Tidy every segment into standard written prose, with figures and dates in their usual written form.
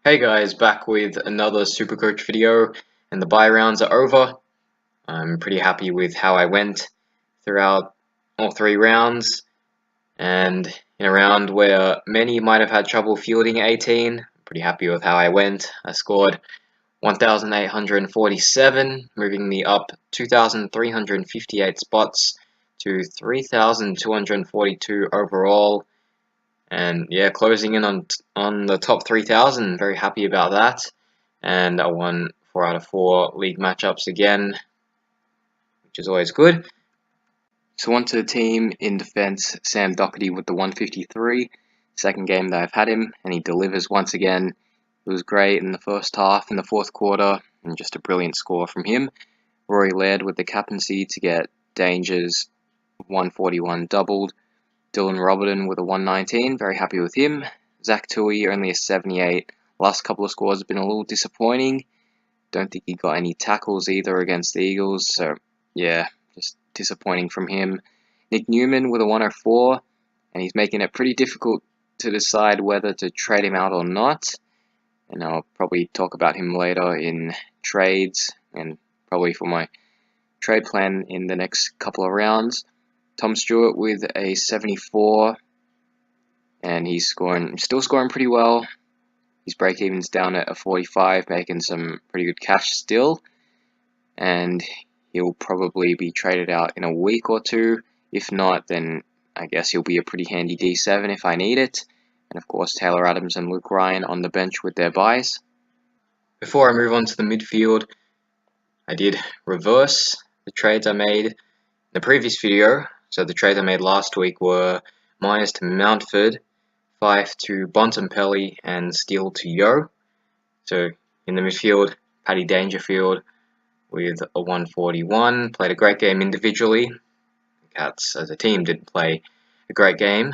Hey guys, back with another SuperCoach video, and the buy rounds are over. I'm pretty happy with how I went throughout all three rounds, and in a round where many might have had trouble fielding 18, I'm pretty happy with how I went. I scored 1,847, moving me up 2,358 spots to 3,242 overall. And yeah, closing in on the top 3,000. Very happy about that. And I won 4 out of 4 league matchups again, which is always good. So on to the team in defense. Sam Doherty with the 153. Second game that I've had him, and he delivers once again. It was great in the first half, in the fourth quarter, and just a brilliant score from him. Rory Laird with the captaincy to get Danger's 141 doubled. Dylan Robertson with a 119, very happy with him. Zach Tui only a 78. Last couple of scores have been a little disappointing. Don't think he got any tackles either against the Eagles, so yeah, just disappointing from him. Nick Newman with a 104, and he's making it pretty difficult to decide whether to trade him out or not. And I'll probably talk about him later in trades and probably for my trade plan in the next couple of rounds. Tom Stewart with a 74, and he's still scoring pretty well. His break-even's down at a 45, making some pretty good cash still, and he'll probably be traded out in a week or two. If not, then I guess he'll be a pretty handy D7 if I need it. And of course, Taylor Adams and Luke Ryan on the bench with their buys. Before I move on to the midfield, I did reverse the trades I made in the previous video. So the trades I made last week were Myers to Mountford, Fife to Bontempelli, and Steele to Yeo. So in the midfield, Paddy Dangerfield with a 141. Played a great game individually. The Cats as a team didn't play a great game,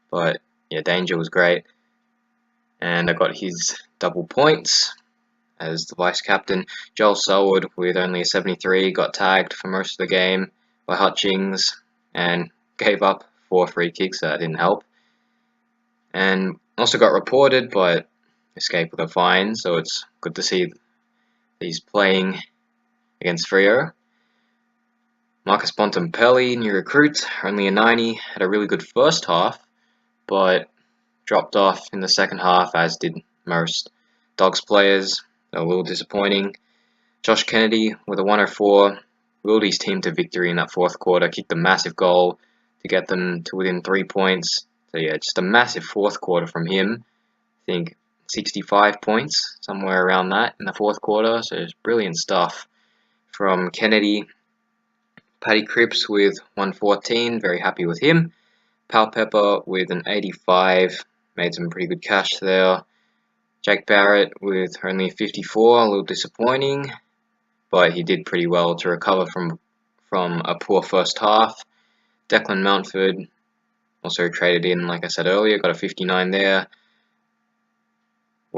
but yeah, Danger was great. And I got his double points as the vice captain. Joel Selwood with only a 73 got tagged for most of the game by Hutchings and gave up 4 free kicks, so that didn't help. And also got reported, but escaped with a fine, so it's good to see he's playing against Freo. Marcus Bontempelli, new recruit, only a 90, had a really good first half, but dropped off in the second half, as did most Dogs players. A little disappointing. Josh Kennedy with a 104 willed his team to victory in that fourth quarter, kicked a massive goal to get them to within 3 points. So yeah, just a massive fourth quarter from him. I think 65 points, somewhere around that in the fourth quarter. So it's brilliant stuff from Kennedy. Paddy Cripps with 114, very happy with him. Pal Pepper with an 85, made some pretty good cash there. Jake Barrett with only 54, a little disappointing, but he did pretty well to recover from a poor first half. Declan Mountford also traded in, like I said earlier, got a 59 there.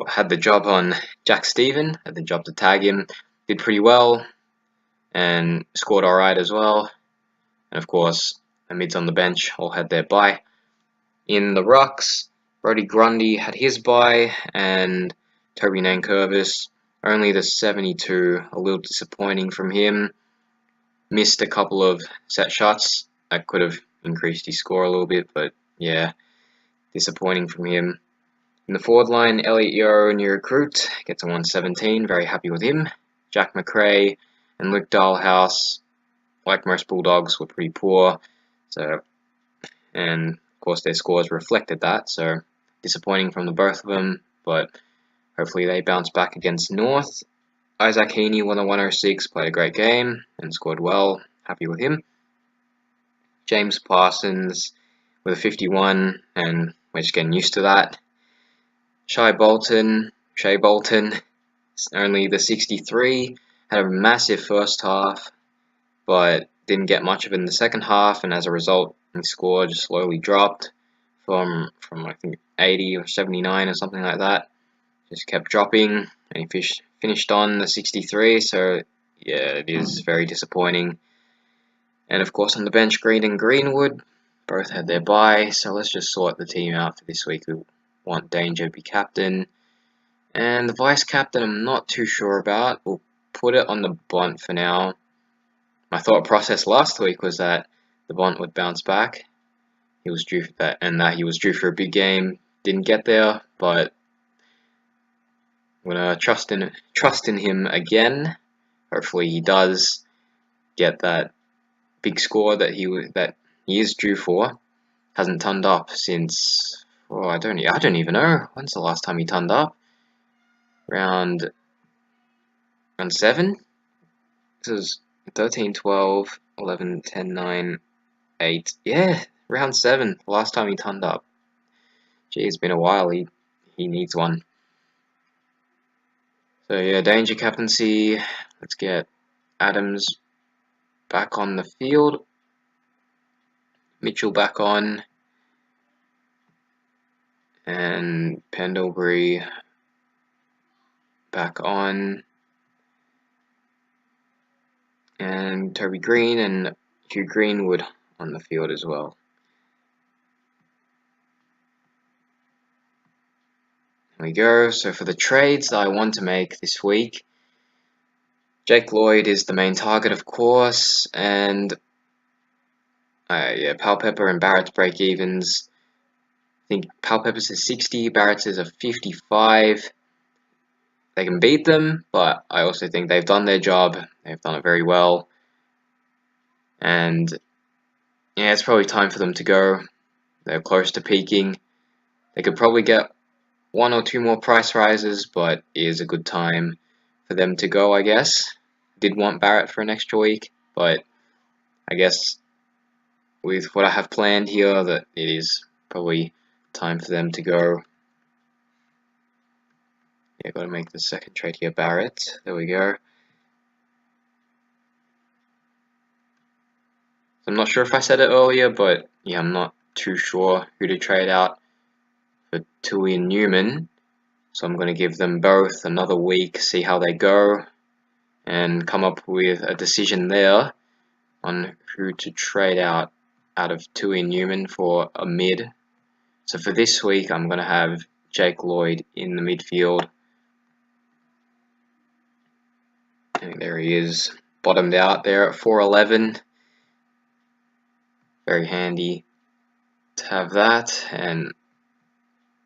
Had the job on Jack Stephen, had the job to tag him, did pretty well, and scored alright as well. And of course, the mids on the bench all had their bye. In the rucks, Brody Grundy had his bye, and Toby Nankervis only the 72, a little disappointing from him. Missed a couple of set shots that could have increased his score a little bit, but yeah, disappointing from him. In the forward line, Elliot Yeo, new recruit, gets a 117, very happy with him. Jack McRae and Luke Dahlhaus, like most Bulldogs, were pretty poor, and of course their scores reflected that, so disappointing from the both of them, but hopefully they bounce back against North. Isaac Heaney won a 106, played a great game and scored well, happy with him. James Parsons with a 51, and we're just getting used to that. Shea Bolton, only the 63, had a massive first half, but didn't get much of it in the second half, and as a result, his score just slowly dropped from I think 80 or 79 or something like that. Just kept dropping, and he finished on the 63, so yeah, it is very disappointing. And of course on the bench, Green and Greenwood both had their bye, so let's just sort the team out for this week. We want Danger to be captain, And the vice captain, I'm not too sure about. We'll put it on the bunt for now. My thought process last week was that the bunt would bounce back. He was due for that, and that he was due for a big game. Didn't get there, but I'm gonna trust in him again. Hopefully, he does get that big score that he is due for. Hasn't turned up since, oh, I don't even know when's the last time he turned up. Round 7. This is 13, 12, 11, 10, 9, 8. Yeah, round 7. The last time he turned up. Gee, it's been a while. He needs one. So yeah, danger captaincy. Let's get Adams back on the field. Mitchell back on. And Pendlebury back on. And Toby Green and Hugh Greenwood on the field as well. There we go. So for the trades that I want to make this week, Jake Lloyd is the main target, of course, and yeah, Palpepper and Barrett's break evens. I think Palpepper's a 60, Barrett's is a 55. They can beat them, but I also think they've done their job. They've done it very well. And yeah, it's probably time for them to go. They're close to peaking. They could probably get 1 or 2 more price rises, but it is a good time for them to go, I guess. Did want Barrett for an extra week, but I guess with what I have planned here, that it is probably time for them to go. Yeah, got to make the second trade here, Barrett. There we go. I'm not sure if I said it earlier, but yeah, I'm not too sure who to trade out for Tui and Newman. So I'm going to give them both another week, see how they go, and come up with a decision there on who to trade out of Tui and Newman for a mid. So for this week, I'm going to have Jake Lloyd in the midfield. And there he is, bottomed out there at 4'11". Very handy to have that. And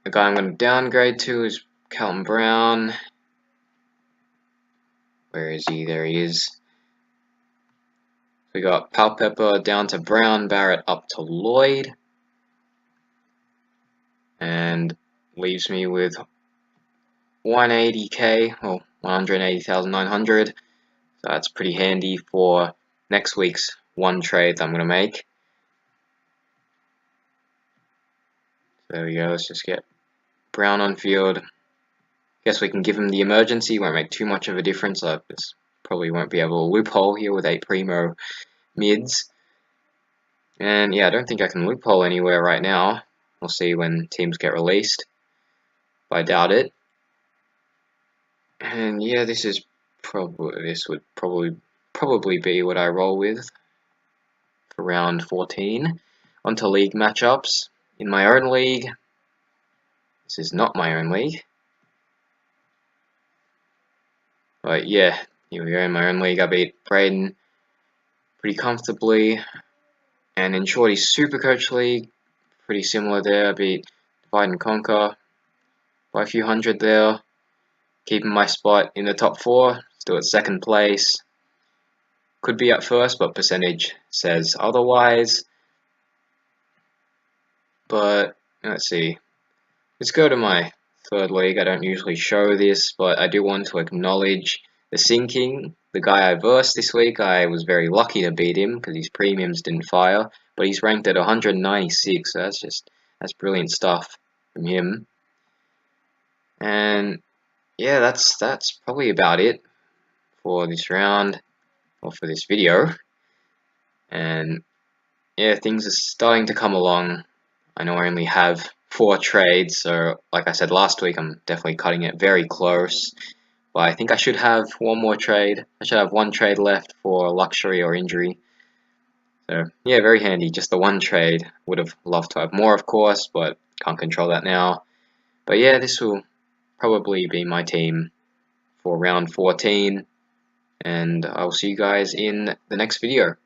the guy I'm going to downgrade to is Calvin Brown. Where is he? There he is. We got Palpepper down to Brown, Barrett up to Lloyd. And leaves me with 180k, or 180,900. So that's pretty handy for next week's one trade that I'm going to make. So there we go, let's just get Brown on field. Guess we can give him the emergency, won't make too much of a difference. I just probably won't be able to loophole here with 8 primo mids. And yeah, I don't think I can loophole anywhere right now. We'll see when teams get released. But I doubt it. And yeah, this would probably be what I roll with for round 14. Onto league matchups. In my own league, this is not my own league. But yeah, here we go. In my own league, I beat Braden pretty comfortably. And in Shorty's SuperCoach league, pretty similar there. I beat Divide and Conquer by a few hundred there. Keeping my spot in the top 4, still at 2nd place. Could be at first, but percentage says otherwise. But let's see. Let's go to my 3rd league. I don't usually show this, but I do want to acknowledge the sinking. The guy I versed this week, I was very lucky to beat him because his premiums didn't fire. But he's ranked at 196, so that's brilliant stuff from him. And yeah, that's probably about it for this round, or for this video. And yeah, things are starting to come along. I know I only have 4 trades, so like I said last week, I'm definitely cutting it very close. But I think I should have 1 more trade. I should have 1 trade left for luxury or injury. So yeah, very handy, just the 1 trade. Would have loved to have more, of course, but can't control that now. But yeah, this will probably be my team for round 14, and I'll see you guys in the next video.